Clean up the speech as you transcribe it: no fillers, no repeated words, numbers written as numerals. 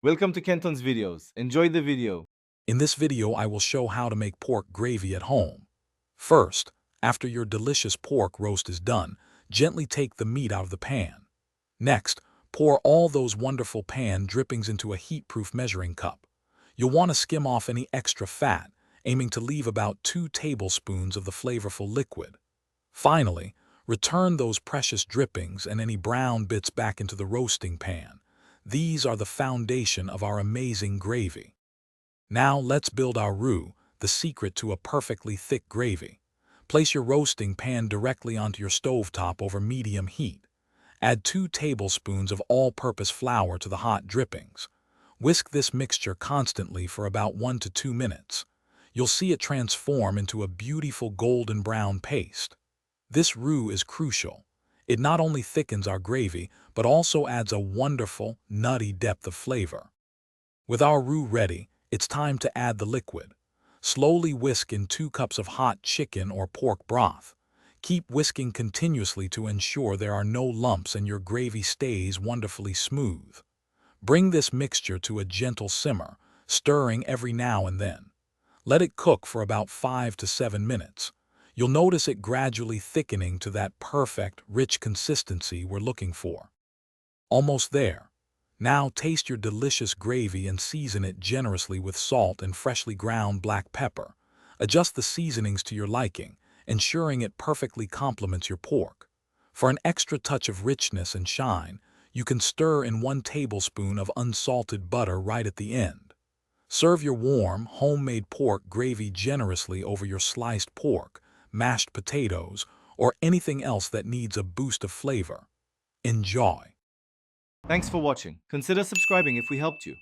Welcome to Kenton's videos. Enjoy the video. In this video, I will show how to make pork gravy at home. First, after your delicious pork roast is done, gently take the meat out of the pan. Next, pour all those wonderful pan drippings into a heat-proof measuring cup. You'll want to skim off any extra fat, aiming to leave about 2 tablespoons of the flavorful liquid. Finally, return those precious drippings and any brown bits back into the roasting pan. These are the foundation of our amazing gravy. Now let's build our roux, the secret to a perfectly thick gravy. Place your roasting pan directly onto your stovetop over medium heat. Add 2 tablespoons of all-purpose flour to the hot drippings. Whisk this mixture constantly for about 1 to 2 minutes. You'll see it transform into a beautiful golden brown paste. This roux is crucial. It not only thickens our gravy, but also adds a wonderful, nutty depth of flavor. With our roux ready, it's time to add the liquid. Slowly whisk in 2 cups of hot chicken or pork broth. Keep whisking continuously to ensure there are no lumps and your gravy stays wonderfully smooth. Bring this mixture to a gentle simmer, stirring every now and then. Let it cook for about 5 to 7 minutes. You'll notice it gradually thickening to that perfect, rich consistency we're looking for. Almost there. Now taste your delicious gravy and season it generously with salt and freshly ground black pepper. Adjust the seasonings to your liking, ensuring it perfectly complements your pork. For an extra touch of richness and shine, you can stir in 1 tablespoon of unsalted butter right at the end. Serve your warm, homemade pork gravy generously over your sliced pork, mashed potatoes, or anything else that needs a boost of flavor. Enjoy! Thanks for watching. Consider subscribing if we helped you.